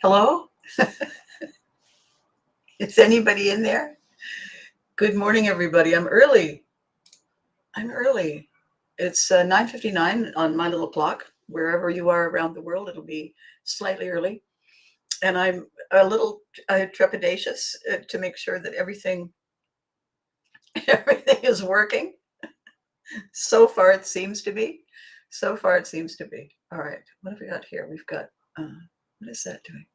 Hello? Is anybody in there? Good morning, everybody. I'm early. I'm early. It's 9:59 on my little clock. Wherever you are around the world, it'll be slightly early. And I'm a little trepidatious to make sure that everything everything is working. So far, it seems to be. So far, it seems to be. All right. What have we got here? We've got, what is that doing?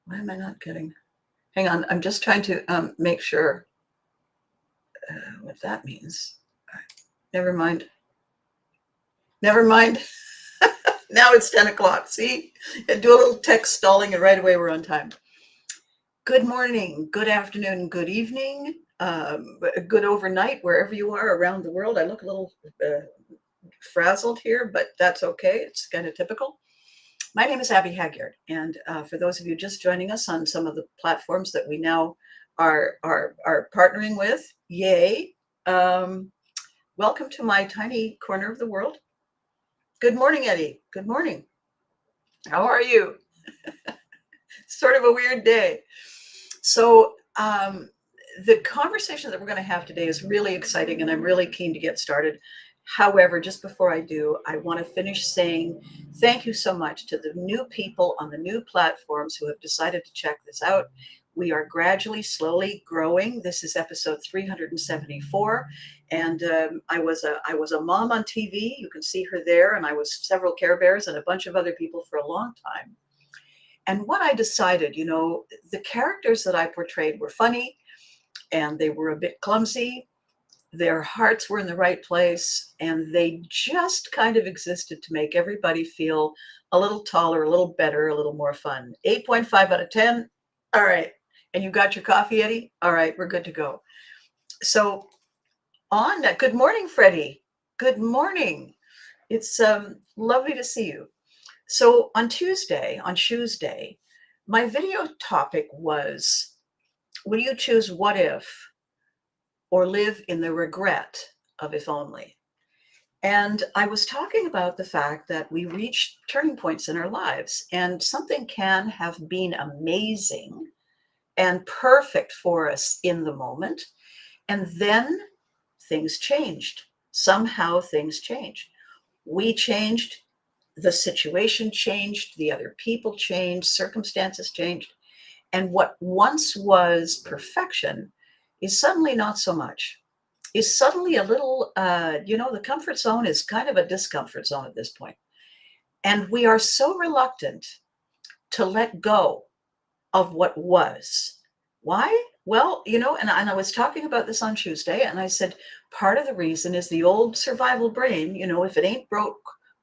Why am I not getting? Hang on. I'm just trying to make sure what that means. Never mind. Never mind. Now it's 10 o'clock. See? Do a little text stalling and right away we're on time. Good morning, good afternoon, good evening, good overnight, wherever you are around the world. I look a little frazzled here, but that's okay. It's kind of typical. My name is Abby Haggard, and for those of you just joining us on some of the platforms that we now are partnering with, yay! Welcome to my tiny corner of the world. Good morning, Eddie. Good morning. How are you? Sort of a weird day. So, the conversation that we're going to have today is really exciting, and I'm really keen to get started. However, just before I do, I want to finish saying thank you so much to the new people on the new platforms who have decided to check this out. We are gradually, slowly growing. This is episode 374, and I was a mom on TV. You can see her there, and I was several Care Bears and a bunch of other people for a long time. And what I decided, the characters that I portrayed were funny and they were a bit clumsy. Their hearts were in the right place and they just kind of existed to make everybody feel a little taller, a little better, a little more fun. 8.5 out of 10. All right. And you got your coffee, Eddie? All right, we're good to go. So on that, good morning, Freddie. Good morning. It's lovely to see you. So on Tuesday, my video topic was, will you choose what if or live in the regret of if only? And I was talking about the fact that we reach turning points in our lives and something can have been amazing and perfect for us in the moment. And then things changed. Somehow things changed. We changed, the situation changed, the other people changed, circumstances changed. And what once was perfection is suddenly not so much, is suddenly a little, the comfort zone is kind of a discomfort zone at this point. And we are so reluctant to let go of what was. Why? Well, and I was talking about this on Tuesday, and I said, part of the reason is the old survival brain, if it ain't broke,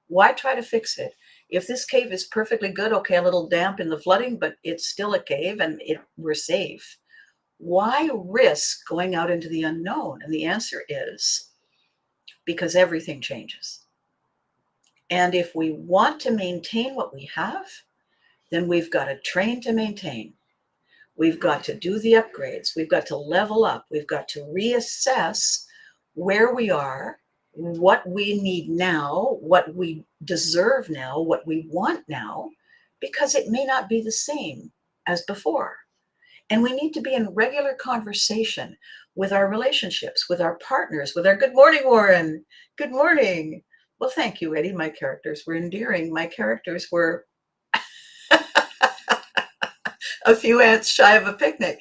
why try to fix it? If this cave is perfectly good, okay, a little damp in the flooding, but it's still a cave and we're safe. Why risk going out into the unknown? And the answer is because everything changes. And if we want to maintain what we have, then we've got to train to maintain. We've got to do the upgrades. We've got to level up. We've got to reassess where we are, what we need now, what we deserve now, what we want now, because it may not be the same as before. And we need to be in regular conversation with our relationships, with our partners, with our good morning, Warren. Good morning. Well, thank you, Eddie. My characters were endearing. My characters were a few ants shy of a picnic.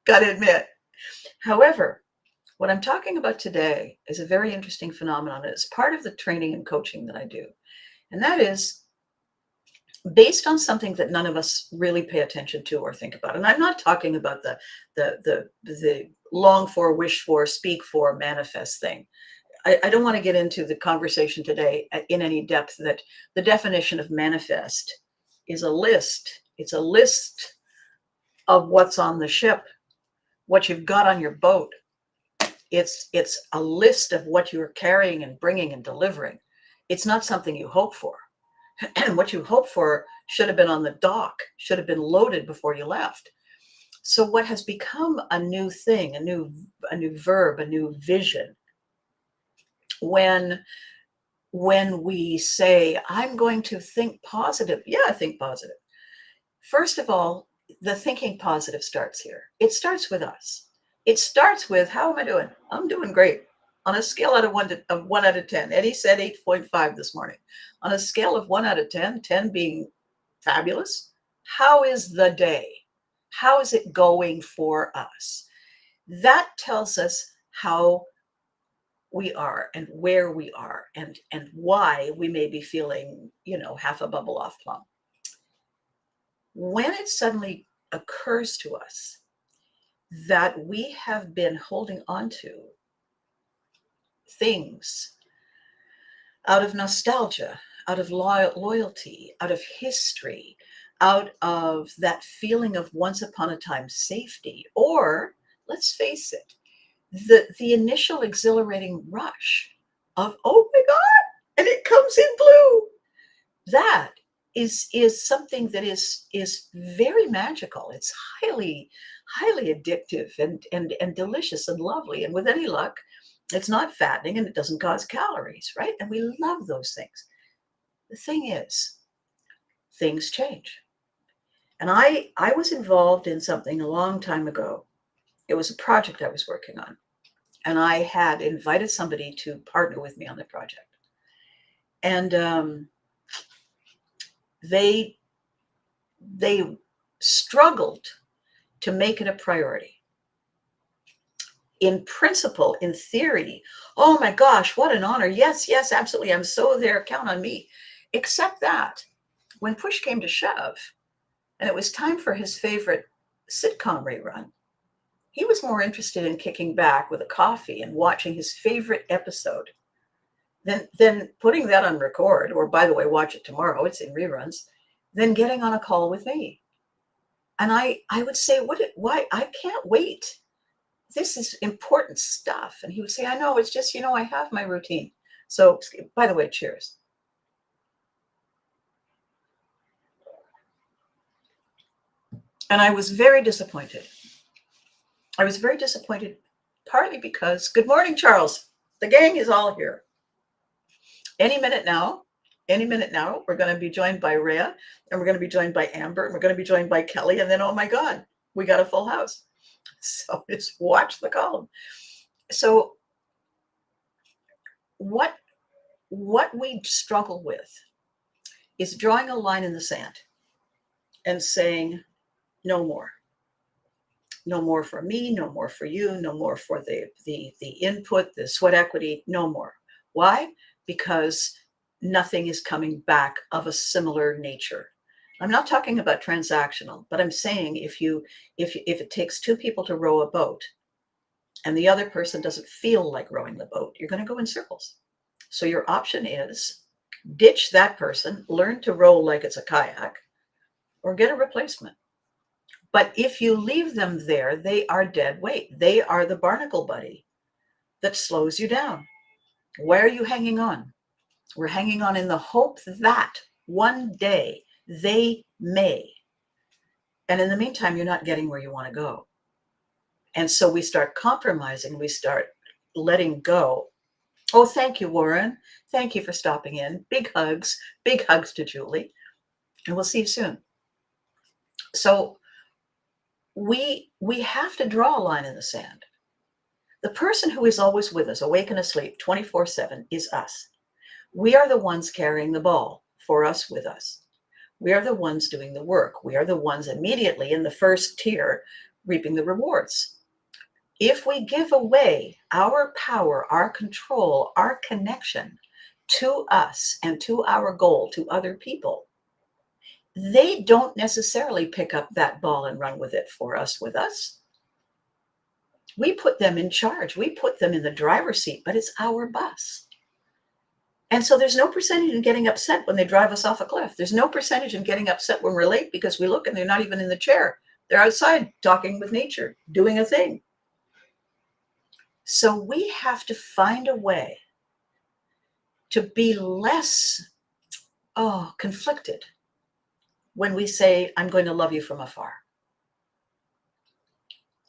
Gotta admit. However, what I'm talking about today is a very interesting phenomenon. It's part of the training and coaching that I do. And that is based on something that none of us really pay attention to or think about. And I'm not talking about the long for, wish for, speak for, manifest thing. I don't want to get into the conversation today in any depth that the definition of manifest is a list. It's a list of what's on the ship, what you've got on your boat. It's a list of what you're carrying and bringing and delivering. It's not something you hope for. And what you hope for should have been on the dock, should have been loaded before you left. So what has become a new thing, a new verb, a new vision, when when we say, I'm going to think positive. Yeah, think positive. First of all, the thinking positive starts here. It starts with us. It starts with, how am I doing? I'm doing great. On a scale out of 1 out of 10. Eddie said 8.5 this morning. On a scale of 1 out of 10, 10 being fabulous, how is the day? How is it going for us? That tells us how we are and where we are and why we may be feeling, half a bubble off plumb. When it suddenly occurs to us that we have been holding on to things out of nostalgia, out of loyalty, out of history, out of that feeling of once upon a time safety, or let's face it, the initial exhilarating rush of, oh my God, and it comes in blue. That is something that is very magical. It's highly addictive and delicious and lovely. And with any luck, it's not fattening and it doesn't cause calories, right? And we love those things. The thing is, things change. And I was involved in something a long time ago. It was a project I was working on. And I had invited somebody to partner with me on the project. And they struggled to make it a priority. In principle, in theory, oh my gosh, what an honor. Yes, yes, absolutely. I'm so there. Count on me. Except that when push came to shove and it was time for his favorite sitcom rerun, he was more interested in kicking back with a coffee and watching his favorite episode than putting that on record, or by the way, watch it tomorrow, it's in reruns, than getting on a call with me. And I would say, why? I can't wait. This is important stuff. And he would say, I know, it's just, I have my routine. So, by the way, cheers. And I was very disappointed. I was very disappointed, partly because, good morning, Charles. The gang is all here. Any minute now, we're going to be joined by Rhea, and we're going to be joined by Amber, and we're going to be joined by Kelly. And then, oh my God, we got a full house. So just watch the column. So what we struggle with is drawing a line in the sand and saying, no more. No more for me, no more for you, no more for the input, the sweat equity, no more. Why? Because nothing is coming back of a similar nature. I'm not talking about transactional, but I'm saying if it takes two people to row a boat and the other person doesn't feel like rowing the boat, you're going to go in circles. So your option is ditch that person, learn to row like it's a kayak, or get a replacement. But if you leave them there, they are dead weight. They are the barnacle buddy that slows you down. Why are you hanging on? We're hanging on in the hope that one day they may. And in the meantime, you're not getting where you want to go. And so we start compromising. We start letting go. Oh, thank you, Warren. Thank you for stopping in. Big hugs to Julie. And we'll see you soon. So we have to draw a line in the sand. The person who is always with us, awake and asleep, 24/7, is us. We are the ones carrying the ball for us, with us. We are the ones doing the work. We are the ones immediately in the first tier reaping the rewards. If we give away our power, our control, our connection to us and to our goal, to other people, they don't necessarily pick up that ball and run with it for us, with us. We put them in charge. We put them in the driver's seat, but it's our bus. And so there's no percentage in getting upset when they drive us off a cliff. There's no percentage in getting upset when we're late because we look and they're not even in the chair. They're outside talking with nature, doing a thing. So we have to find a way to be less conflicted when we say, I'm going to love you from afar.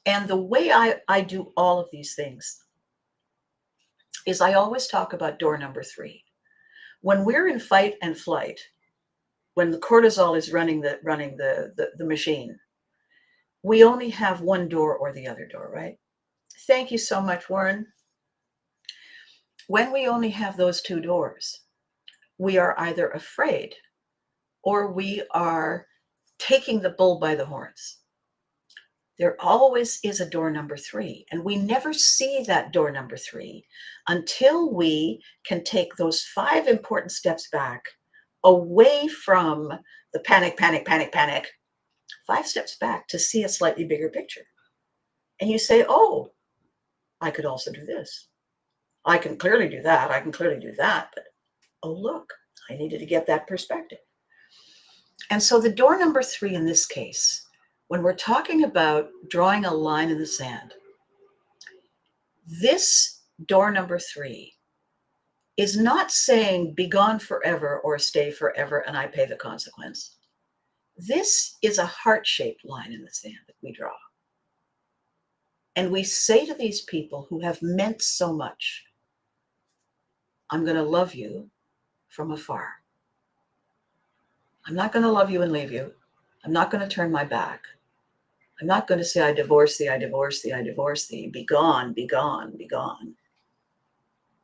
And the way I do all of these things is I always talk about door number 3. When we're in fight and flight, when the cortisol is running the machine, we only have one door or the other door, right? Thank you so much, Warren. When we only have those two doors, we are either afraid or we are taking the bull by the horns. There always is a door number 3, and we never see that door number 3 until we can take those 5 important steps back away from the panic, panic, panic, panic, 5 steps back to see a slightly bigger picture. And you say, oh, I could also do this. I can clearly do that. I can clearly do that. But oh, look, I needed to get that perspective. And so the door number 3 in this case, when we're talking about drawing a line in the sand, this door number 3 is not saying be gone forever or stay forever and I pay the consequence. This is a heart-shaped line in the sand that we draw. And we say to these people who have meant so much, I'm going to love you from afar. I'm not going to love you and leave you. I'm not going to turn my back. I'm not going to say, I divorce thee, I divorce thee, I divorce thee. Be gone, be gone, be gone.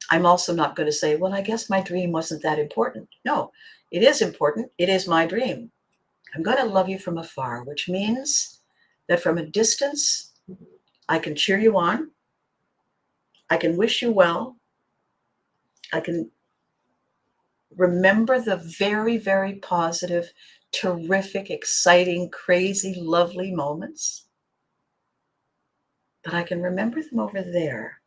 I'm also not going to say, well, I guess my dream wasn't that important. No, it is important. It is my dream. I'm going to love you from afar, which means that from a distance, I can cheer you on. I can wish you well. I can remember the very, very positive, terrific, exciting, crazy, lovely moments. But I can remember them over there.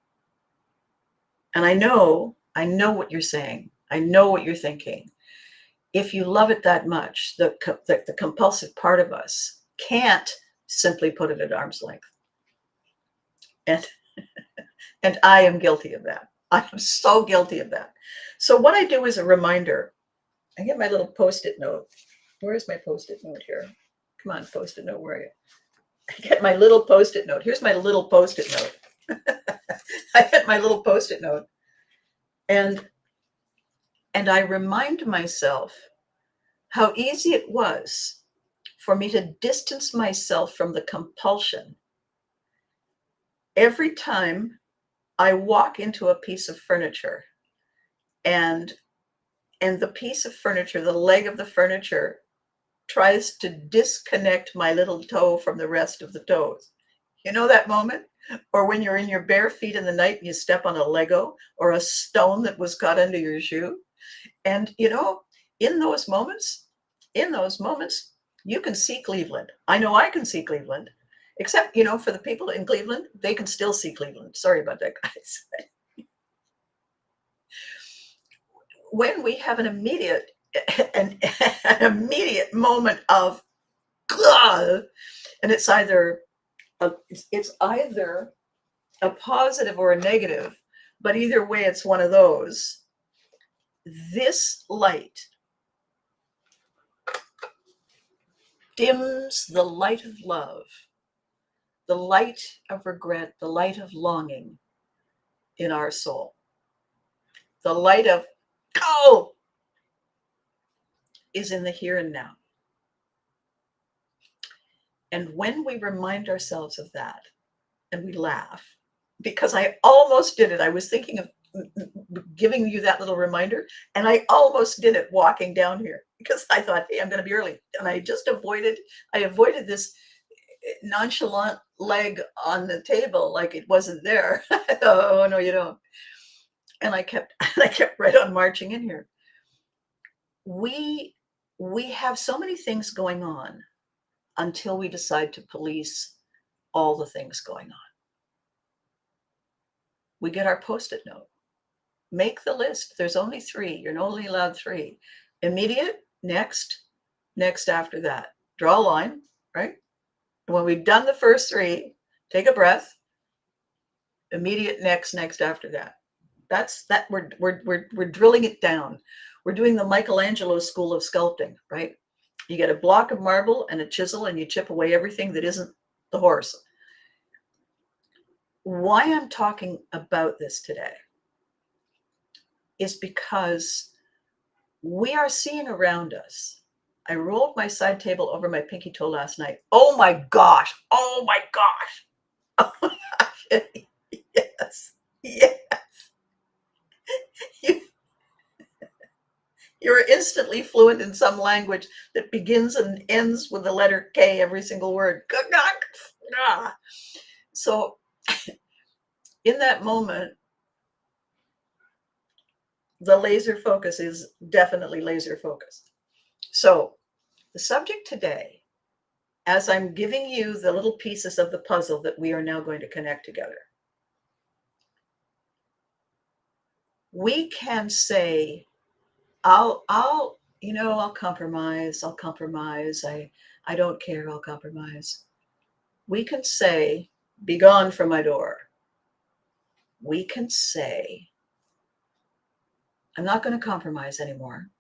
And I know what you're saying. I know what you're thinking. If you love it that much, the compulsive part of us can't simply put it at arm's length. And I am guilty of that. I am so guilty of that. So what I do is a reminder. I get my little Post-it note. Where's my Post-it note here? Come on, Post-it note, where are you? I get my little Post-it note. Here's my little Post-it note. I get my little Post-it note. And I remind myself how easy it was for me to distance myself from the compulsion every time I walk into a piece of furniture and the piece of furniture, the leg of the furniture, tries to disconnect my little toe from the rest of the toes. You know that moment? Or when you're in your bare feet in the night and you step on a Lego or a stone that was got under your shoe. And, you know, in those moments, you can see Cleveland. I know I can see Cleveland, except, you know, for the people in Cleveland, they can still see Cleveland. Sorry about that, guys. When we have an immediate moment of, and it's either a positive or a negative, but either way, it's one of those. This light dims the light of love, the light of regret, the light of longing in our soul. The light of go is in the here and now. And when we remind ourselves of that and we laugh, because I almost did it. I was thinking of giving you that little reminder, and I almost did it walking down here because I thought, hey, I'm going to be early. And I avoided this nonchalant leg on the table like it wasn't there. Oh, no, you don't. And I kept right on marching in here. We have so many things going on until we decide to police all the things going on. We get our Post-it note. Make the list. There's only 3. You're only allowed 3. Immediate, next after that. Draw a line, right? When we've done the first 3, take a breath. Immediate, next after that. That's that. We're drilling it down. We're doing the Michelangelo school of sculpting, right? You get a block of marble and a chisel and you chip away everything that isn't the horse. Why I'm talking about this today is because We are seeing around us. I rolled my side table over my pinky toe last night. Oh my gosh. Oh my gosh. Oh my gosh. Yes. Yeah. You, you're instantly fluent in some language that begins and ends with the letter K every single word. So in that moment, the laser focus is definitely laser focused. So the subject today, as I'm giving you the little pieces of the puzzle that we are now going to connect together, we can say, I'll compromise. I'll compromise. I don't care. I'll compromise. We can say, be gone from my door. We can say, I'm not going to compromise anymore.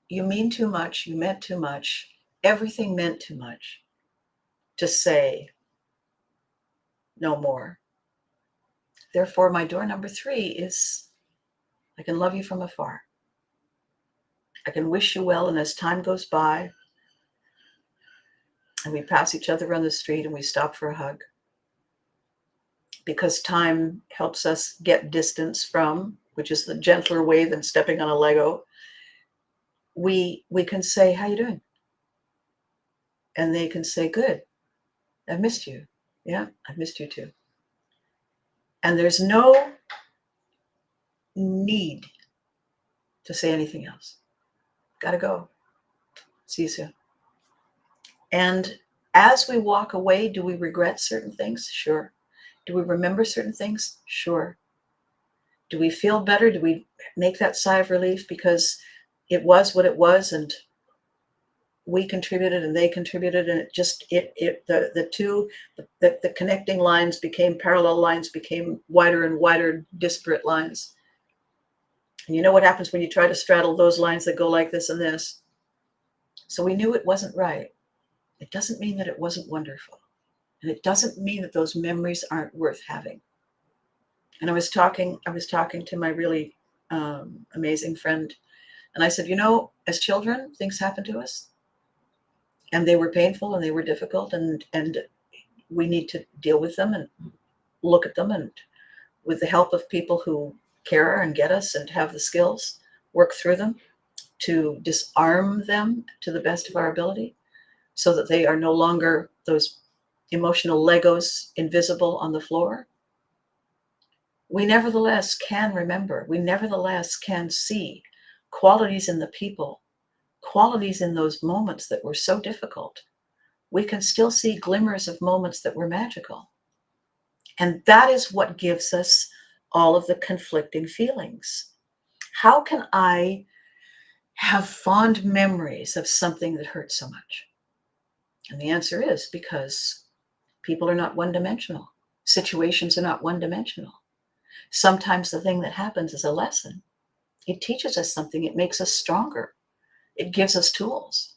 You mean too much. You meant too much. Everything meant too much to say no more. Therefore, my door number 3 is, I can love you from afar. I can wish you well, and as time goes by, and we pass each other on the street and we stop for a hug, because time helps us get distance from, which is the gentler way than stepping on a Lego, we can say, how you doing? And they can say, good. I've missed you. Yeah, I've missed you too. And there's no need to say anything else. Gotta go. See you soon. And as we walk away, do we regret certain things? Sure. Do we remember certain things? Sure. Do we feel better? Do we make that sigh of relief because it was what it was and we contributed and they contributed, and the connecting lines became parallel lines, became wider and wider disparate lines. And you know what happens when you try to straddle those lines that go like this and this? So we knew it wasn't right. It doesn't mean that it wasn't wonderful. And it doesn't mean that those memories aren't worth having. And I was talking to my really amazing friend, and I said, as children, things happen to us, and they were painful and they were difficult, and we need to deal with them and look at them, and with the help of people who care and get us and have the skills, work through them to disarm them to the best of our ability so that they are no longer those emotional Legos invisible on the floor. We nevertheless can remember, we nevertheless can see qualities in the people, qualities in those moments that were so difficult. We can still see glimmers of moments that were magical. And that is what gives us all of the conflicting feelings. How can I have fond memories of something that hurt so much? And the answer is because people are not one-dimensional. Situations are not one-dimensional. Sometimes the thing that happens is a lesson. It teaches us something. It makes us stronger. It gives us tools.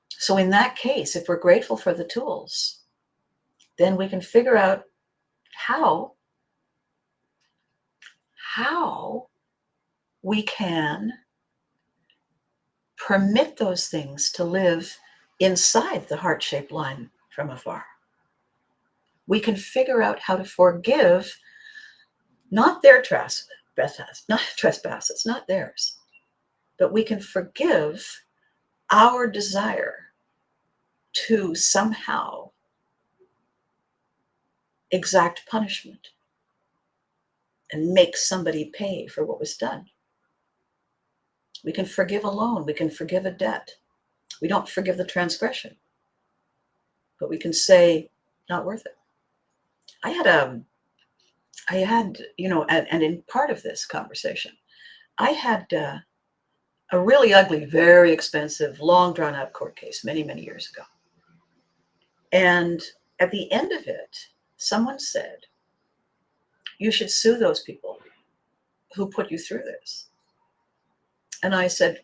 So in that case, if we're grateful for the tools, then we can figure out how we can permit those things to live inside the heart-shaped line from afar. We can figure out how to forgive not their trespasses, not theirs, but we can forgive our desire to somehow exact punishment and make somebody pay for what was done. We can forgive a loan. We can forgive a debt. We don't forgive the transgression, but we can say, not worth it. I had, and in part of this conversation, I had a really ugly, very expensive, long drawn out court case many, many years ago. And at the end of it, someone said, you should sue those people who put you through this. And I said,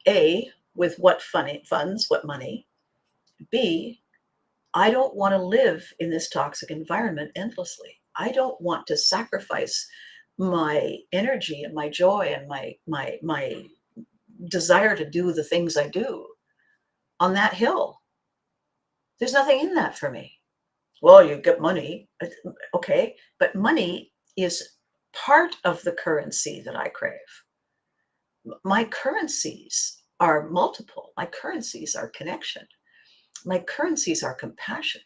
A, with what funds, what money? B, I don't want to live in this toxic environment endlessly. I don't want to sacrifice my energy and my joy and my desire to do the things I do on that hill. There's nothing in that for me. Well, you get money. Okay, but money is part of the currency that I crave. My currencies are multiple. My currencies are connection. My currencies are compassion.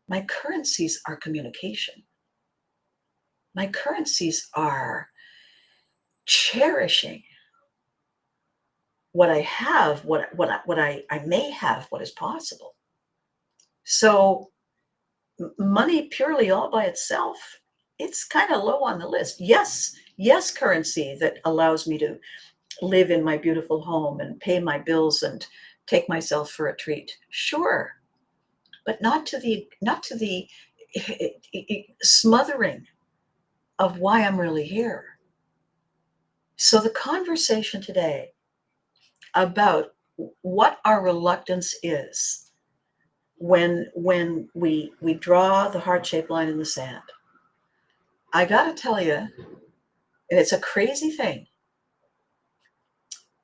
My currencies are communication. My currencies are cherishing what I have, what I may have, what is possible. So money purely all by itself, it's kind of low on the list. Yes, currency that allows me to live in my beautiful home and pay my bills and take myself for a treat. Sure, but not to the smothering of why I'm really here. So the conversation today about what our reluctance is when we draw the heart-shaped line in the sand. I gotta tell you, and it's a crazy thing,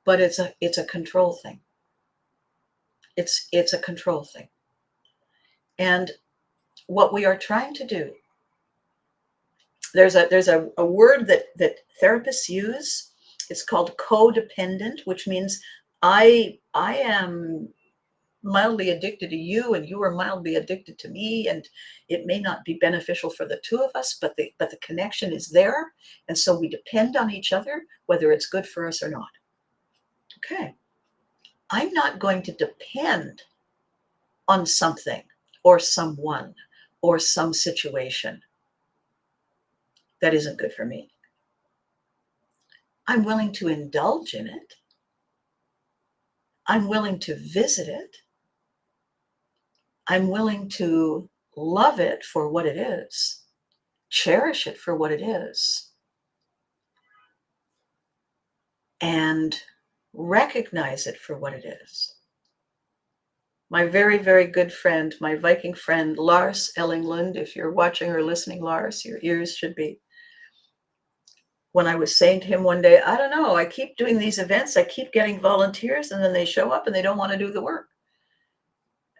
but it's a control thing. It's a control thing. And what we are trying to do, there's a word that therapists use. It's called codependent, which means I am mildly addicted to you and you are mildly addicted to me, and it may not be beneficial for the two of us, but the connection is there, and so we depend on each other whether it's good for us or not. Okay, I'm not going to depend on something or someone or some situation that isn't good for me. I'm willing to indulge in it. I'm willing to visit it. I'm willing to love it for what it is, cherish it for what it is, and recognize it for what it is. My very, very good friend, my Viking friend, Lars Ellinglund, if you're watching or listening, Lars, your ears should be. When I was saying to him one day, I don't know, I keep doing these events, I keep getting volunteers, and then they show up and they don't want to do the work.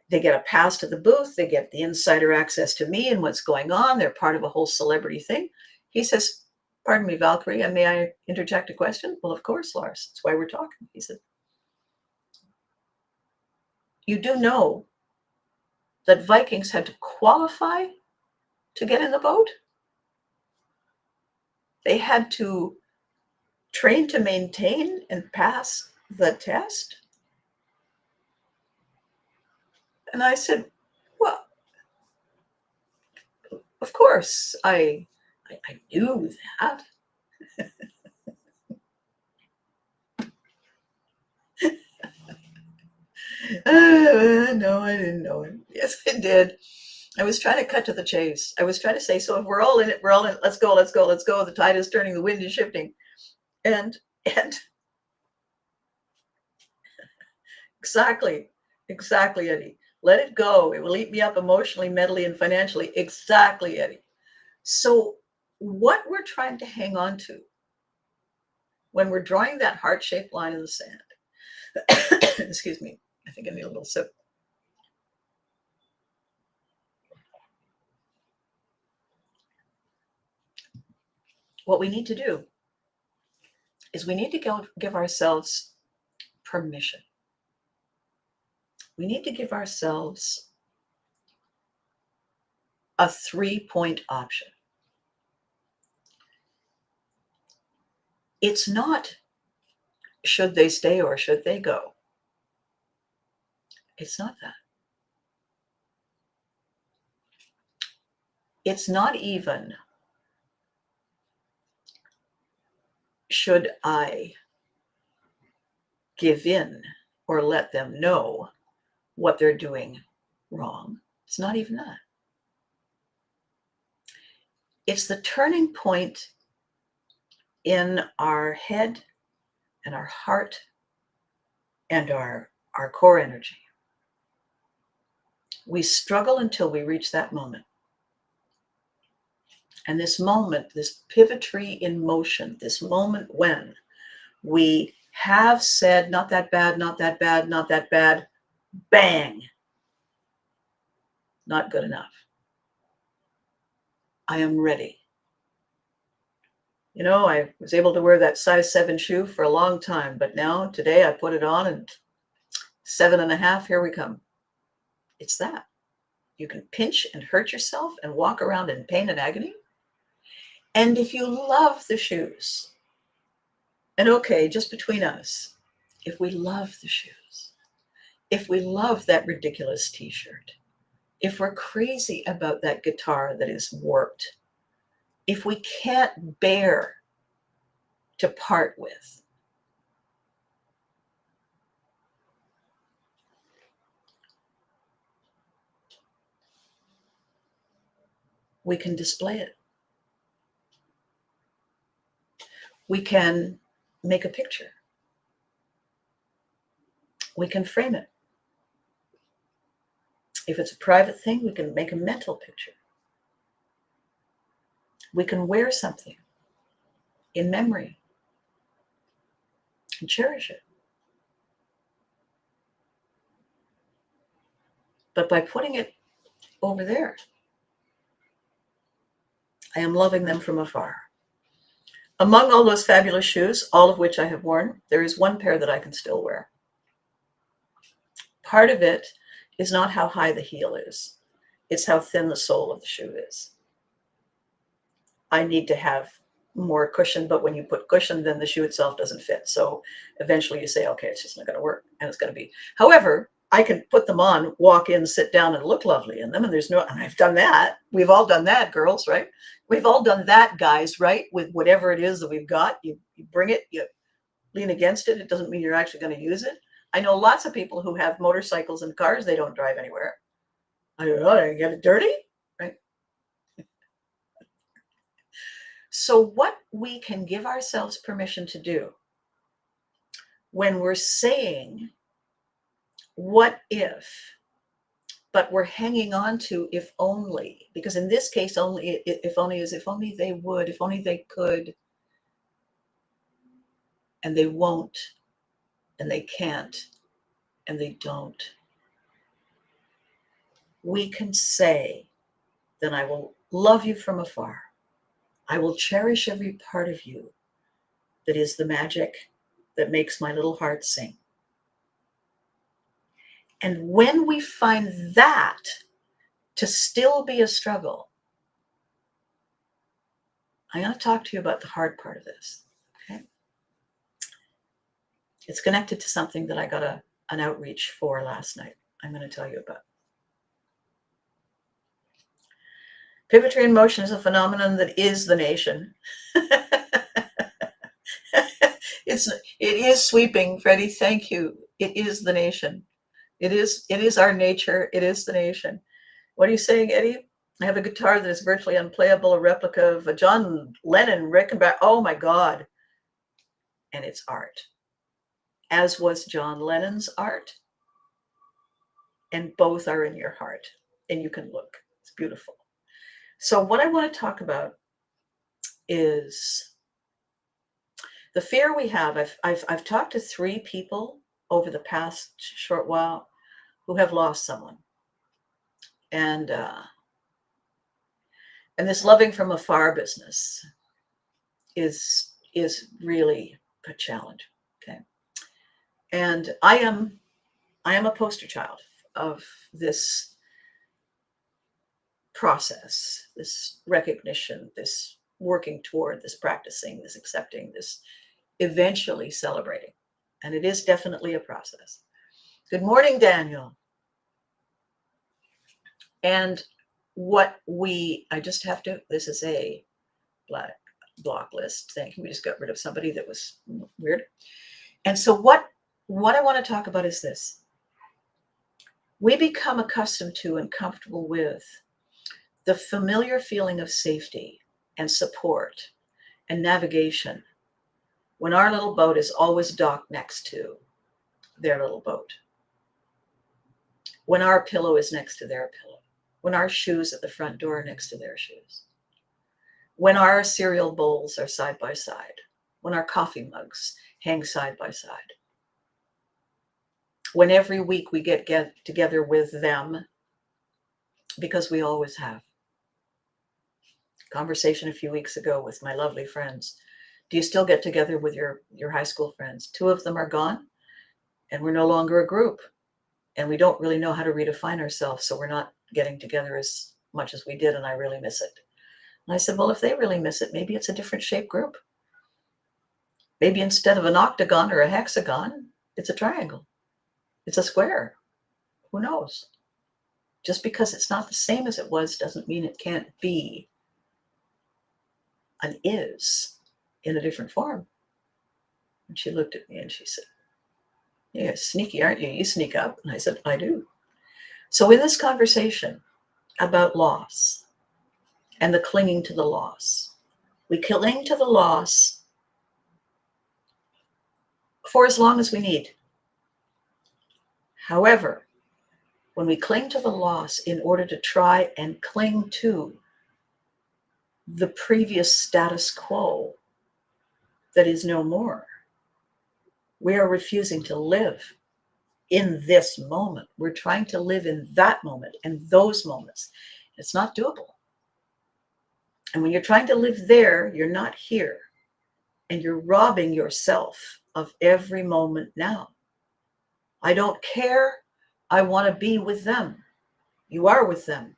They get a pass to the booth, they get the insider access to me and what's going on, they're part of a whole celebrity thing. He says, pardon me, Valkyrie, and may I interject a question? Well, of course, Lars, that's why we're talking. He said, you do know that Vikings had to qualify to get in the boat? They had to train to maintain and pass the test? And I said, well, of course, I knew that. No, I didn't know it. Yes, I did. I was trying to cut to the chase. I was trying to say, so if we're all in it, we're all in it. Let's go, let's go, let's go. The tide is turning, the wind is shifting. And exactly, exactly, Eddie. Let it go. It will eat me up emotionally, mentally, and financially. Exactly, Eddie. So what we're trying to hang on to when we're drawing that heart-shaped line in the sand, excuse me, I think I need a little sip. What we need to do is we need to give ourselves permission. We need to give ourselves a 3-point option. It's not should they stay or should they go. It's not that. It's not even should I give in or let them know what they're doing wrong. It's not even that. It's the turning point in our head and our heart and our core energy. We struggle until we reach that moment. And this moment, this pivotry in motion, this moment when we have said, not that bad, not that bad, not that bad, bang, not good enough. I am ready. You know, I was able to wear that size 7 shoe for a long time, but now today I put it on and 7.5, here we come. It's that. You can pinch and hurt yourself and walk around in pain and agony. And if you love the shoes, and okay, just between us, if we love the shoes, if we love that ridiculous t-shirt, if we're crazy about that guitar that is warped, if we can't bear to part with, we can display it. We can make a picture. We can frame it. If it's a private thing, we can make a mental picture. We can wear something in memory and cherish it. But by putting it over there, I am loving them from afar. Among all those fabulous shoes, all of which I have worn, there is one pair that I can still wear. Part of it is not how high the heel is. It's how thin the sole of the shoe is. I need to have more cushion, but when you put cushion, then the shoe itself doesn't fit. So eventually you say, okay, it's just not going to work. And it's going to be, however, I can put them on, walk in, sit down and look lovely in them. And and I've done that. We've all done that, girls, right? We've all done that, guys, right? With whatever it is that we've got, you bring it, you lean against it. It doesn't mean you're actually going to use it. I know lots of people who have motorcycles and cars. They don't drive anywhere. I don't know, they get it dirty, right? So what we can give ourselves permission to do when we're saying, what if, but we're hanging on to if only, because in this case, only if only is if only they would, if only they could, and they won't, and they can't, and they don't. We can say, then I will love you from afar. I will cherish every part of you that is the magic that makes my little heart sing. And when we find that to still be a struggle, I'm going to talk to you about the hard part of this. Okay? It's connected to something that I got an outreach for last night. I'm going to tell you about. Pivotry in motion is a phenomenon that is the nation. It is sweeping, Freddie. Thank you. It is the nation. It is our nature. It is the nation. What are you saying, Eddie? I have a guitar that is virtually unplayable, a replica of a John Lennon Rickenbacker. Oh my God. And it's art. As was John Lennon's art. And both are in your heart. And you can look. It's beautiful. So what I want to talk about is the fear we have. I've talked to 3 people over the past short while who have lost someone. And this loving from afar business is really a challenge. Okay. And I am a poster child of this process, this recognition, this working toward, this practicing, this accepting, this eventually celebrating. And it is definitely a process. Good morning, Daniel. And I just have to, this is a block list. Thank you. We just got rid of somebody that was weird. And so what I want to talk about is this. We become accustomed to and comfortable with the familiar feeling of safety and support and navigation when our little boat is always docked next to their little boat, when our pillow is next to their pillow, when our shoes at the front door are next to their shoes. when our cereal bowls are side by side, when our coffee mugs hang side by side, when every week we get together with them, because we always have. Conversation a few weeks ago with my lovely friends. Do you still get together with your high school friends? 2 of them are gone, and we're no longer a group, and we don't really know how to redefine ourselves, so we're not getting together as much as we did, and I really miss it. And I said, well, if they really miss it, maybe it's a different shaped group. Maybe instead of an octagon or a hexagon, it's a triangle. It's a square. Who knows? Just because it's not the same as it was doesn't mean it can't be an is in a different form. And she looked at me and she said, yeah, sneaky, aren't you? You sneak up. And I said, I do. So in this conversation about loss and the clinging to the loss, we cling to the loss for as long as we need. However, when we cling to the loss in order to try and cling to the previous status quo that is no more, we are refusing to live in this moment. We're trying to live in that moment and those moments. It's not doable. And when you're trying to live there, you're not here. And you're robbing yourself of every moment now. I don't care. I want to be with them. You are with them.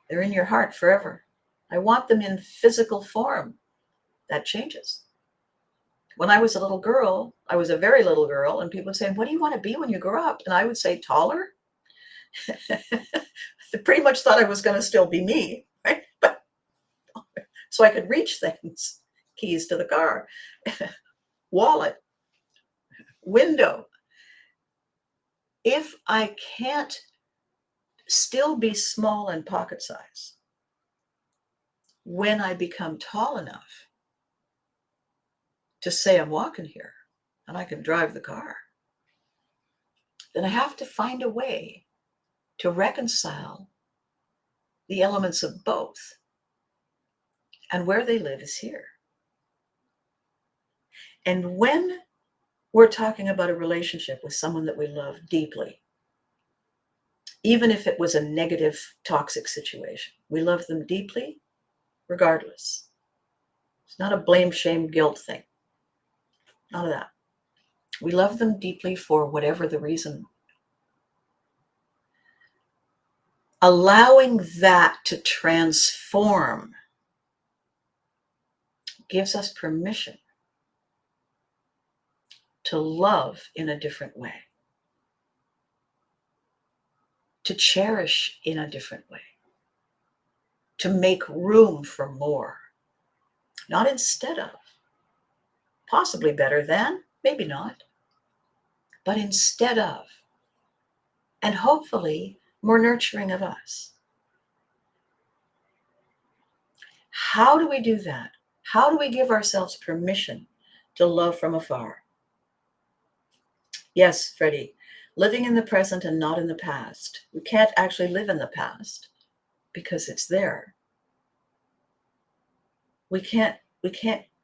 They're in your heart forever. I want them in physical form. That changes. When I was a little girl, I was a very little girl, and people would say, what do you want to be when you grow up? And I would say, taller. They pretty much thought I was going to still be me, right? But so I could reach things, keys to the car, wallet, window. If I can't still be small and pocket size when I become tall enough to say I'm walking here and I can drive the car, then I have to find a way to reconcile the elements of both. And where they live is here. And when we're talking about a relationship with someone that we love deeply, even if it was a negative, toxic situation, we love them deeply, regardless. It's not a blame, shame, guilt thing. None of that. We love them deeply for whatever the reason. Allowing that to transform gives us permission to love in a different way, to cherish in a different way, to make room for more. Not instead of, possibly better than, maybe not, but instead of, and hopefully more nurturing of us. How do we do that? How do we give ourselves permission to love from afar? Yes, Freddie, living in the present and not in the past. We can't actually live in the past because it's there. We can't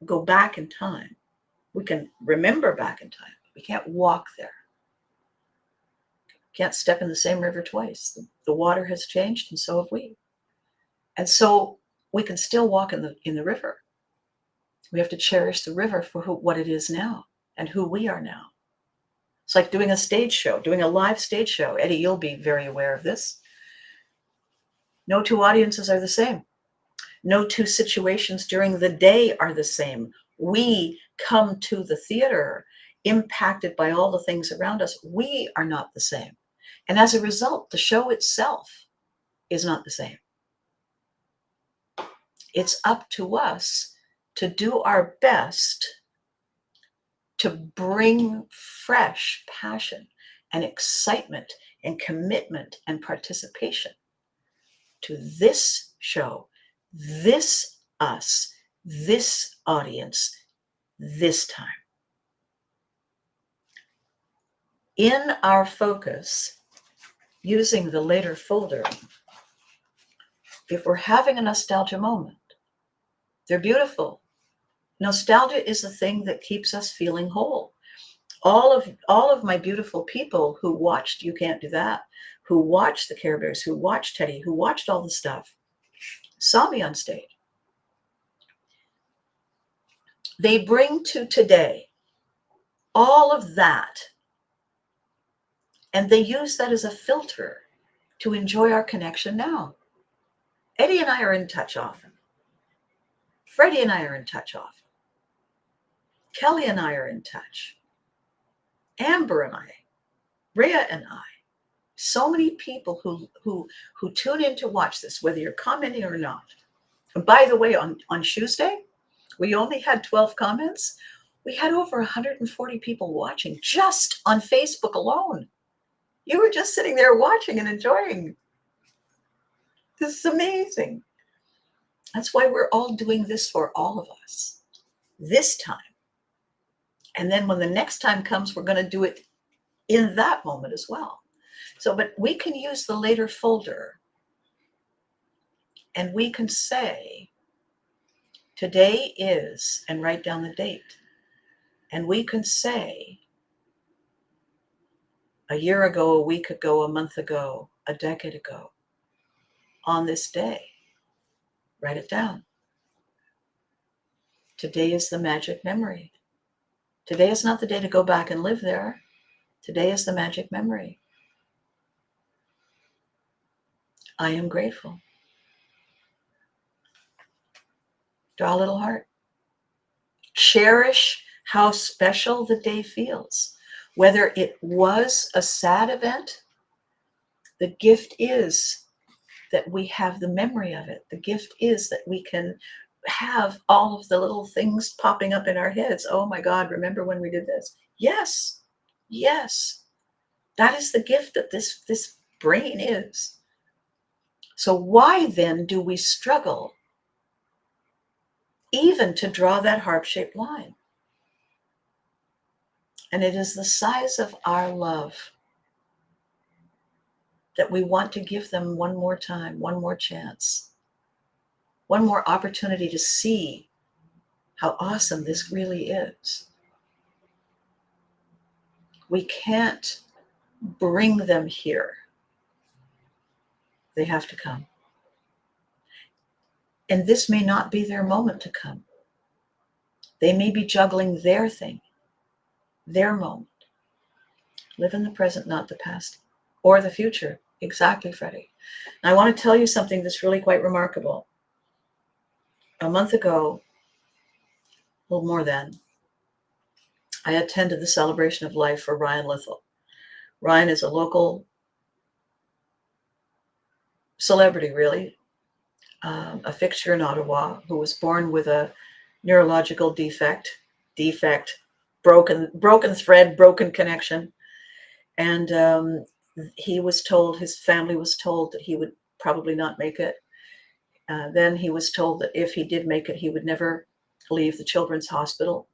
go back in time. We can remember back in time, but we can't walk there. Can't step in the same river twice. The water has changed, and so have we. And so we can still walk in the river. We have to cherish the river for what it is now and who we are now. It's like doing a stage show, doing a live stage show. Eddie, you'll be very aware of this. No two audiences are the same. No two situations during the day are the same. We come to the theater impacted by all the things around us. We are not the same. And as a result, the show itself is not the same. It's up to us to do our best to bring fresh passion and excitement and commitment and participation to this show, this us, this audience, this time. In our focus, using the later folder, if we're having a nostalgia moment, They're beautiful. Nostalgia is the thing that keeps us feeling whole. All of my beautiful people who watched You Can't Do That, who watched the Care Bears, who watched Teddy, who watched all the stuff, saw me on stage. They bring to today all of that, and they use that as a filter to enjoy our connection now. Eddie and I are in touch often. Freddie and I are in touch often. Kelly and I are in touch. Amber and I, Rhea and I. So many people who tune in to watch this, whether you're commenting or not. And by the way, on Tuesday, we only had 12 comments. We had over 140 people watching just on Facebook alone. You were just sitting there watching and enjoying. This is amazing. That's why we're all doing this for all of us this time. And then when the next time comes, we're going to do it in that moment as well. So, but we can use the later folder and we can say, today is, and write down the date. And we can say, a year ago, a week ago, a month ago, a decade ago, on this day, write it down. Today is the magic memory. Today is not the day to go back and live there. Today is the magic memory. I am grateful. Draw a little heart. Cherish how special the day feels. Whether it was a sad event, the gift is that we have the memory of it. The gift is that we can have all of the little things popping up in our heads. Oh my God, remember when we did this? Yes, yes. That is the gift that this brain is. So why then do we struggle even to draw that heart-shaped line? And it is the size of our love that we want to give them one more time, one more chance, one more opportunity to see how awesome this really is. We can't bring them here. They have to come. And this may not be their moment to come. They may be juggling their thing, their moment. Live in the present, not the past or the future. Exactly, Freddie. And I want to tell you something that's really quite remarkable. A month ago, a little more than, I attended the celebration of life for Ryan Lithell. Ryan is a local celebrity, really, a fixture in Ottawa, who was born with a neurological defect, broken thread, broken connection. And he was told, his family was told that he would probably not make it. Then he was told that if he did make it, he would never leave the children's hospital.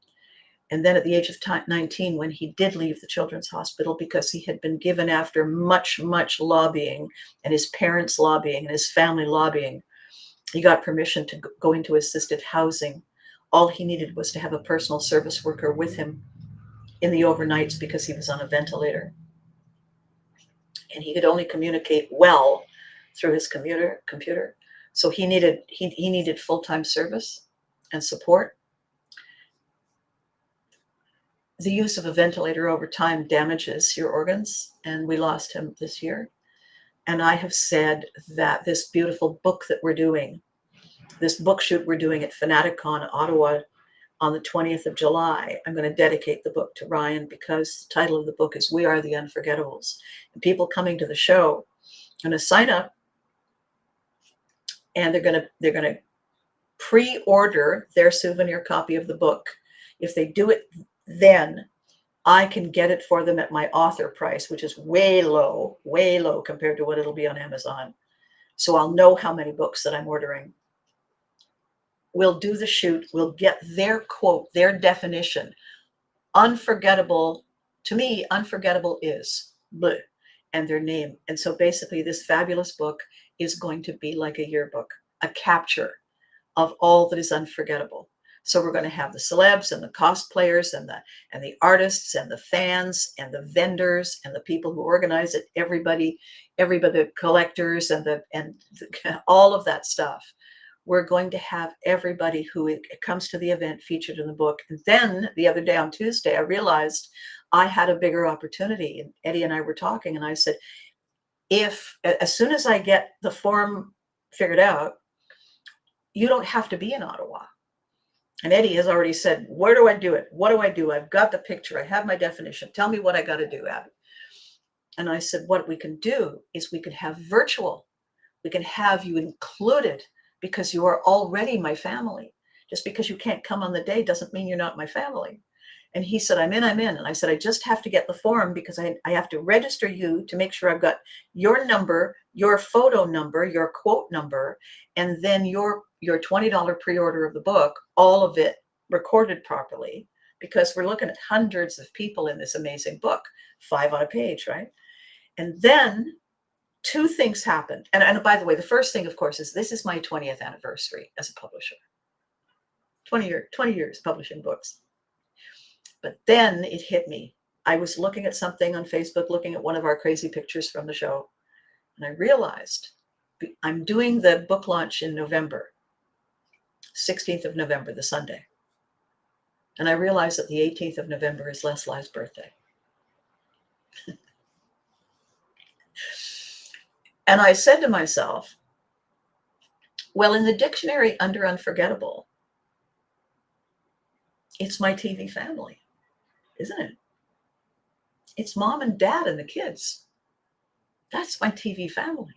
And then at the age of 19, when he did leave the children's hospital, because he had been given after much, much lobbying, and his parents lobbying and his family lobbying, he got permission to go into assisted housing. All he needed was to have a personal service worker with him in the overnights because he was on a ventilator. And he could only communicate well through his computer. So he needed full-time service and support. The use of a ventilator over time damages your organs, and we lost him this year. And I have said that this beautiful book that we're doing, this book shoot we're doing at Fanaticon Ottawa on the 20th of July, I'm going to dedicate the book to Ryan, because the title of the book is We Are the Unforgettables. And people coming to the show are going to sign up, and they're going to pre-order their souvenir copy of the book. If they do it then, I can get it for them at my author price, which is way low compared to what it'll be on Amazon. So I'll know how many books that I'm ordering. We'll do the shoot. We'll get their quote, their definition. Unforgettable, to me, unforgettable is bleh, and their name. And so basically this fabulous book is going to be like a yearbook, a capture of all that is unforgettable. So we're going to have the celebs and the cosplayers and the artists and the fans and the vendors and the people who organize it, everybody, the collectors all of that stuff. We're going to have everybody who comes to the event featured in the book. And then the other day on Tuesday, I realized I had a bigger opportunity. And Eddie and I were talking, and I said, as soon as I get the form figured out, you don't have to be in Ottawa. And Eddie has already said, where do I do it? What do I do? I've got the picture. I have my definition. Tell me what I got to do, Abby. And I said, what we can do is we could have virtual. We can have you included because you are already my family. Just because you can't come on the day doesn't mean you're not my family. And he said, I'm in. And I said, I just have to get the form because I have to register you to make sure I've got your number, your photo number, your quote number, and then your $20 pre-order of the book, all of it recorded properly, because we're looking at hundreds of people in this amazing book, 5 on a page, right? And then 2 things happened. And by the way, the first thing, of course, is this is my 20th anniversary as a publisher. 20 years publishing books. But then it hit me. I was looking at something on Facebook, looking at one of our crazy pictures from the show, and I realized I'm doing the book launch in November, 16th of November, the Sunday. And I realized that the 18th of November is Leslie's birthday. And I said to myself, well, in the dictionary under unforgettable, it's my TV family, isn't it? It's mom and dad and the kids. That's my TV family.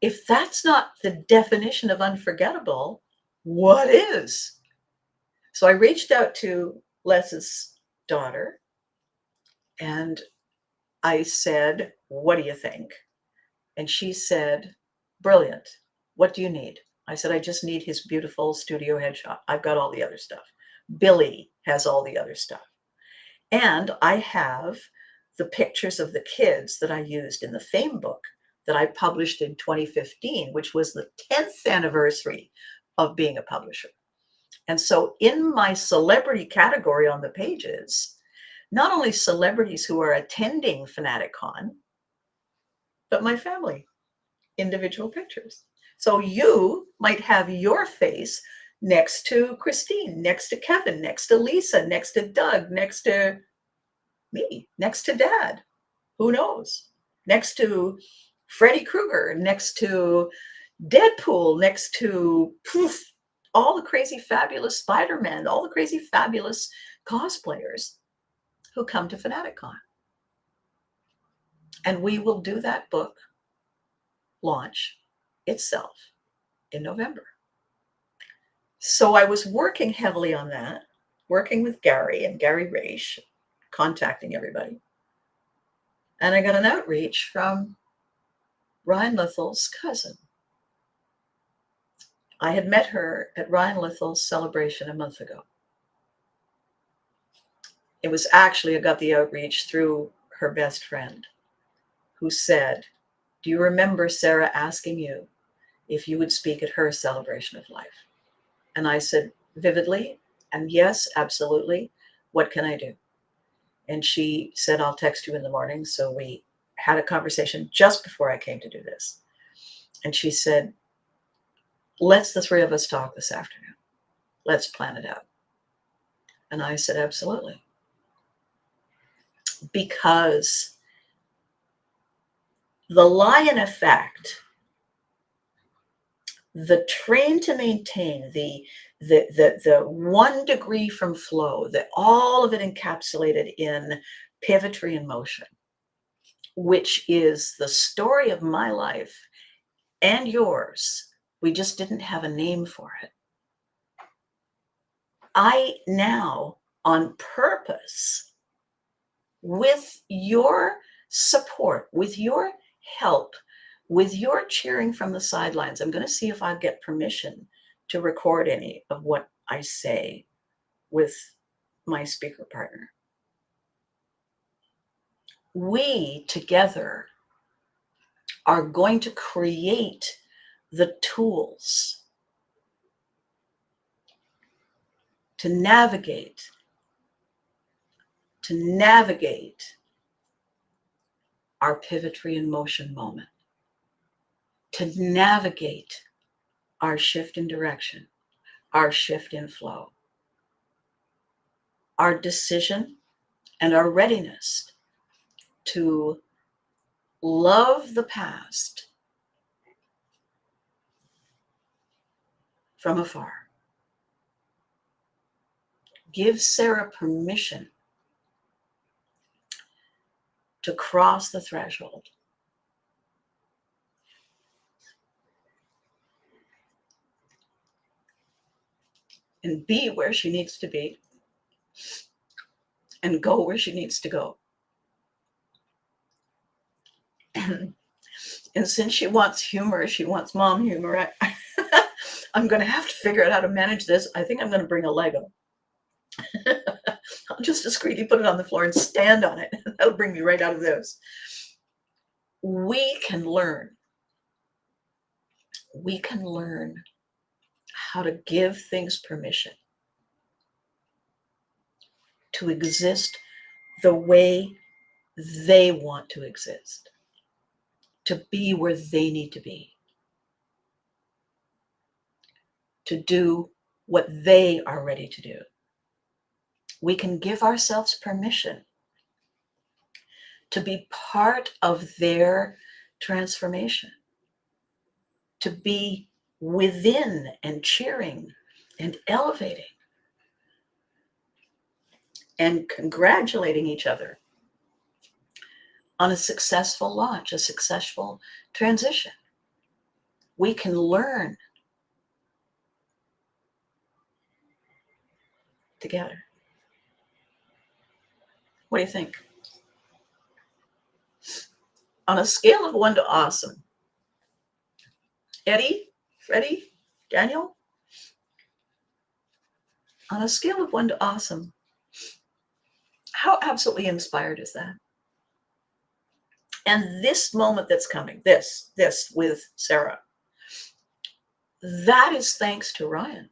If that's not the definition of unforgettable, what is? So I reached out to Les's daughter and I said, what do you think? And she said, brilliant. What do you need? I said, I just need his beautiful studio headshot. I've got all the other stuff. Billy has all the other stuff. And I have the pictures of the kids that I used in the Fame book that I published in 2015, which was the 10th anniversary of being a publisher. And so in my celebrity category on the pages, not only celebrities who are attending FanaticCon, but my family, individual pictures. So you might have your face next to Christine, next to Kevin, next to Lisa, next to Doug, next to me, next to Dad. Who knows? Next to Freddy Krueger, next to Deadpool, next to all the crazy, fabulous Spider-Man, all the crazy, fabulous cosplayers who come to FanaticCon. And we will do that book launch itself in November. So I was working heavily on that, working with Gary and Gary Raish, contacting everybody. And I got an outreach from Ryan Lithel's cousin. I had met her at Ryan Lithel's celebration a month ago. It was actually, I got the outreach through her best friend, who said, do you remember Sarah asking you if you would speak at her celebration of life? And I said, vividly, and yes, absolutely. What can I do? And she said, I'll text you in the morning. So we had a conversation just before I came to do this. And she said, let's the 3 of us talk this afternoon. Let's plan it out. And I said, absolutely. Because the lion effect, the train to maintain, the 1 degree from flow, all of it encapsulated in Pivotry in Motion, which is the story of my life and yours. We just didn't have a name for it. I now, on purpose, with your support, with your help, with your cheering from the sidelines, I'm going to see if I get permission to record any of what I say with my speaker partner. We together are going to create the tools to navigate our Pivotry in motion moment, to navigate our shift in direction, our shift in flow, our decision and our readiness to love the past from afar. Give Sarah permission to cross the threshold and be where she needs to be and go where she needs to go. And since she wants humor, she wants mom humor, I'm going to have to figure out how to manage this. I think I'm going to bring a Lego. I'll just discreetly put it on the floor and stand on it. That'll bring me right out of this. We can learn how to give things permission to exist the way they want to exist, to be where they need to be, to do what they are ready to do. We can give ourselves permission to be part of their transformation, to be within and cheering and elevating and congratulating each other on a successful launch, a successful transition. We can learn together. What do you think? On a scale of 1 to awesome, Eddie, Freddie, Daniel, on a scale of 1 to awesome, how absolutely inspired is that? And this moment that's coming, this with Sarah, that is thanks to Ryan.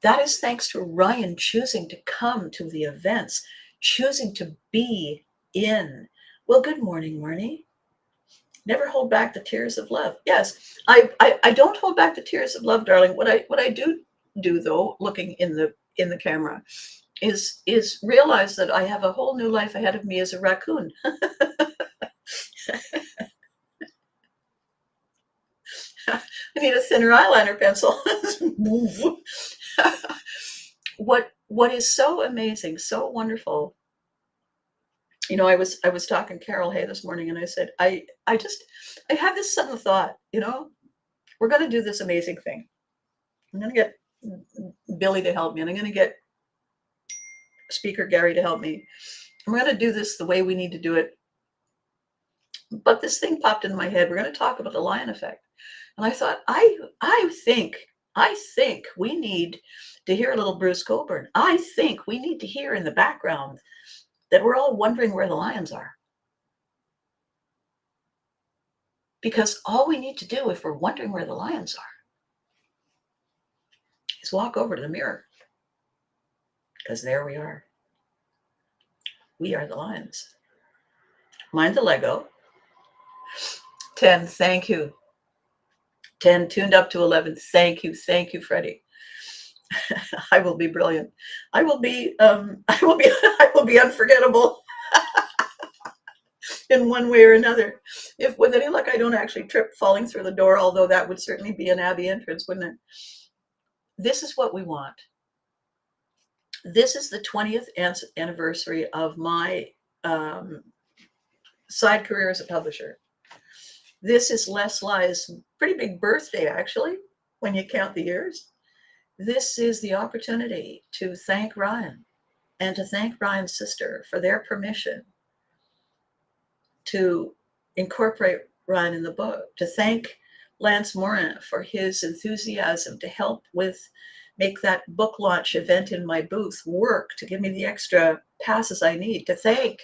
That is thanks to Ryan choosing to come to the events, choosing to be in. Well, good morning, Marnie. Never hold back the tears of love. Yes, I don't hold back the tears of love, darling. What I do though, looking in the camera, is realize that I have a whole new life ahead of me as a raccoon. I need a thinner eyeliner pencil. What is so amazing, so wonderful. You know, I was talking Carol Hay this morning, and I said, I had this sudden thought, you know, we're going to do this amazing thing. I'm going to get Billy to help me, and I'm going to get Speaker Gary to help me. We're going to do this the way we need to do it. But this thing popped into my head. We're going to talk about the lion effect. And I thought, I think we need to hear a little Bruce Coburn. I think we need to hear in the background that we're all wondering where the lions are. Because all we need to do if we're wondering where the lions are is walk over to the mirror. Because there we are. We are the lions. Mind the Lego. 10, thank you. 10, tuned up to 11. Thank you, Freddie. I will be brilliant. I will be unforgettable in one way or another. If with any luck I don't actually trip falling through the door, although that would certainly be an Abbey entrance, wouldn't it? This is what we want. This is the 20th anniversary of my side career as a publisher. This is Les Ly's pretty big birthday, actually, when you count the years. This is the opportunity to thank Ryan and to thank Ryan's sister for their permission to incorporate Ryan in the book, to thank Lance Morin for his enthusiasm to help with make that book launch event in my booth work to give me the extra passes I need, to thank,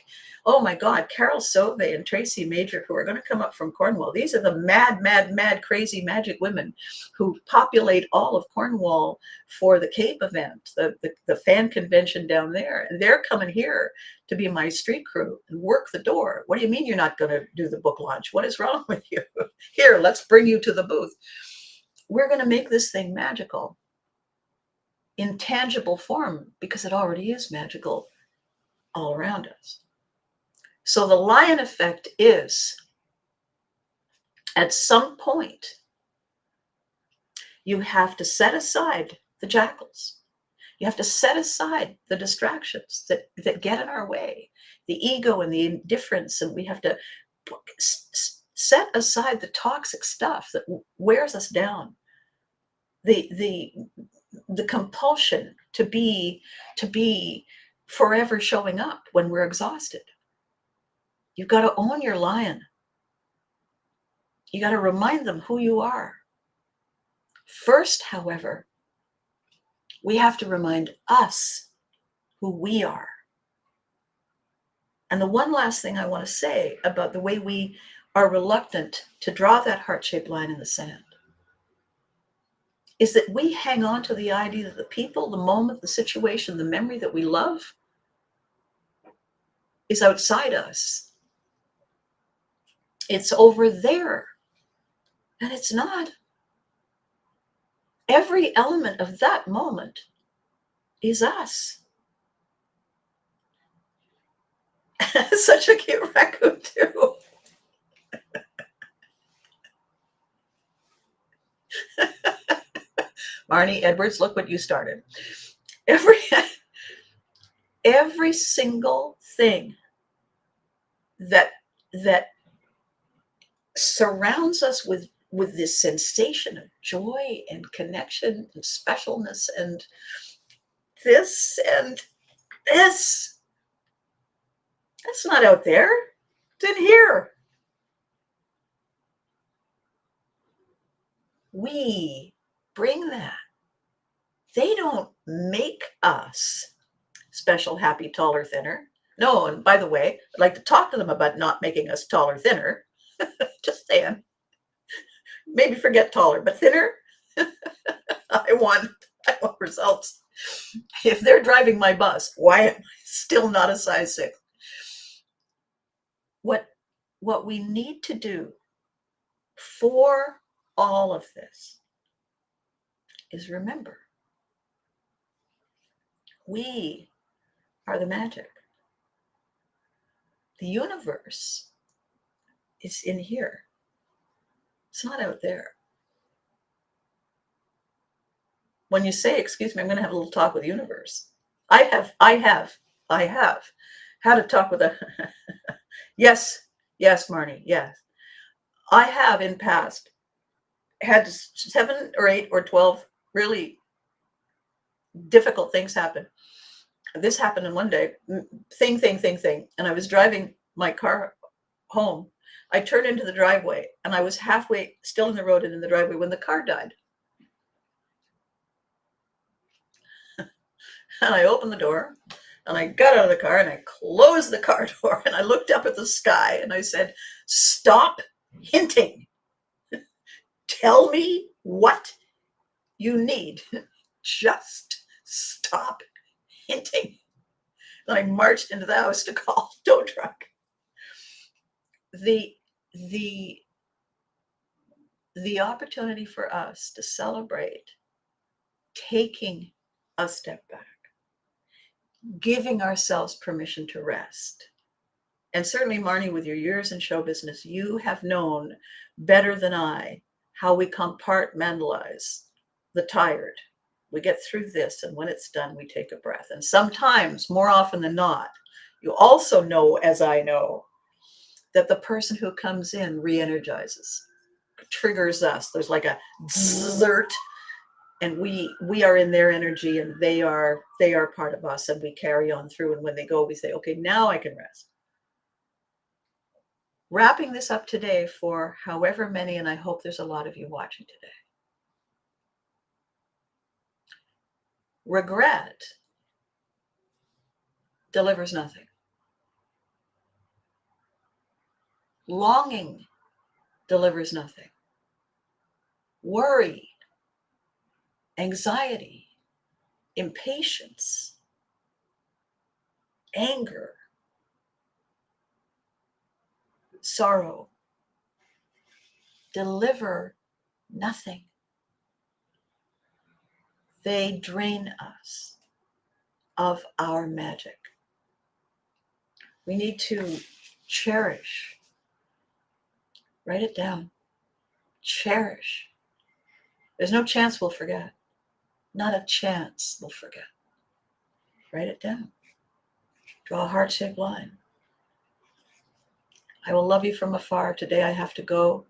oh my God, Carol Sove and Tracy Major, who are going to come up from Cornwall. These are the mad, mad, mad, crazy magic women who populate all of Cornwall for the Cape event, the fan convention down there. And they're coming here to be my street crew and work the door. What do you mean you're not going to do the book launch? What is wrong with you? Here, let's bring you to the booth. We're going to make this thing magical in tangible form because it already is magical all around us. So the lion effect is, at some point, you have to set aside the jackals. You have to set aside the distractions that get in our way, the ego and the indifference, and we have to set aside the toxic stuff that wears us down, the compulsion to be forever showing up when we're exhausted. You've got to own your lion. You got to remind them who you are. First, however, we have to remind us who we are. And the one last thing I want to say about the way we are reluctant to draw that heart-shaped line in the sand is that we hang on to the idea that the people, the moment, the situation, the memory that we love is outside us. It's over there. And it's not. Every element of that moment is us. Such a cute raccoon, too. Marnie Edwards, look what you started. Every single thing that surrounds us with this sensation of joy and connection and specialness and this and this, that's not out there. It's in here. We bring that. They don't make us special, happy, taller, thinner. No, and by the way, I'd like to talk to them about not making us taller, thinner. Just saying. Maybe forget taller, but thinner. I want results. If they're driving my bus, why am I still not a size 6? What we need to do for all of this is remember, we are the magic. The universe is in here. It's not out there. When you say, excuse me, I'm going to have a little talk with the universe. I have had a talk with a, yes, Marnie, yes. I have in past had 7 or 8 or 12 really difficult things happen. This happened in one day, thing. And I was driving my car home. I turned into the driveway and I was halfway still in the road and in the driveway when the car died. And I opened the door and I got out of the car and I closed the car door and I looked up at the sky and I said, stop hinting. Tell me what you need. Just stop hinting. And I marched into the house to call tow truck. The opportunity for us to celebrate taking a step back, giving ourselves permission to rest. And certainly, Marnie, with your years in show business, you have known better than I how we compartmentalize the tired. We get through this, and when it's done, we take a breath. And sometimes, more often than not, you also know, as I know, that the person who comes in re-energizes, triggers us. There's like a zert, and we are in their energy, and they are part of us, and we carry on through. And when they go, we say, okay, now I can rest. Wrapping this up today for however many, and I hope there's a lot of you watching today. Regret delivers nothing. Longing delivers nothing. Worry, anxiety, impatience, anger, sorrow deliver nothing. They drain us of our magic. We need to cherish. Write it down. Cherish. There's no chance we'll forget. Not a chance we'll forget. Write it down. Draw a heart-shaped line. I will love you from afar. Today I have to go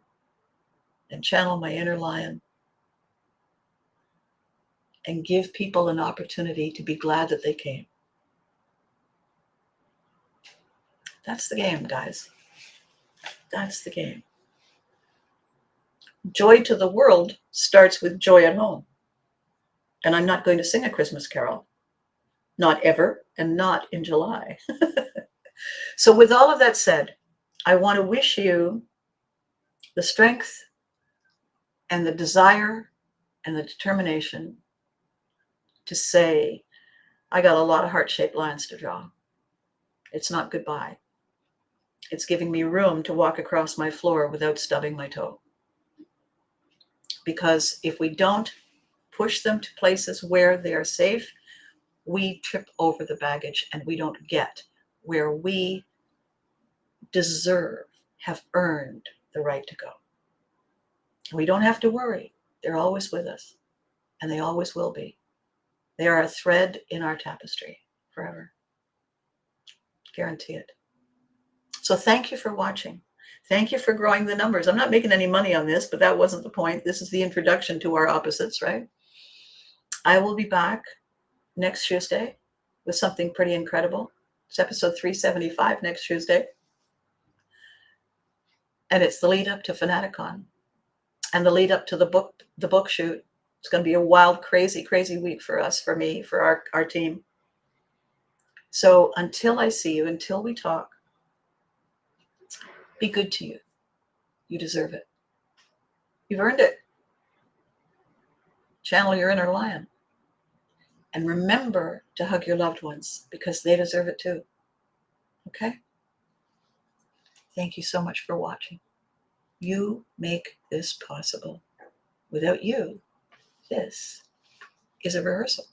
and channel my inner lion and give people an opportunity to be glad that they came. That's the game, guys. That's the game. Joy to the world starts with joy at home. And I'm not going to sing a Christmas carol. Not ever, and not in July. So with all of that said, I want to wish you the strength and the desire and the determination to say, I got a lot of heart-shaped lines to draw. It's not goodbye. It's giving me room to walk across my floor without stubbing my toe. Because if we don't push them to places where they are safe, we trip over the baggage and we don't get where we deserve, have earned the right to go. We don't have to worry. They're always with us, and they always will be. They are a thread in our tapestry forever. Guarantee it. So thank you for watching. Thank you for growing the numbers. I'm not making any money on this, but that wasn't the point. This is the introduction to our opposites, right? I will be back next Tuesday with something pretty incredible. It's episode 375 next Tuesday. And it's the lead up to Fanaticon and the lead up to the book shoot. It's going to be a wild, crazy, crazy week for us, for me, for our team. So until I see you, until we talk, be good to you. You deserve it. You've earned it. Channel your inner lion. And remember to hug your loved ones because they deserve it too. Okay? Thank you so much for watching. You make this possible. Without you, this is a rehearsal.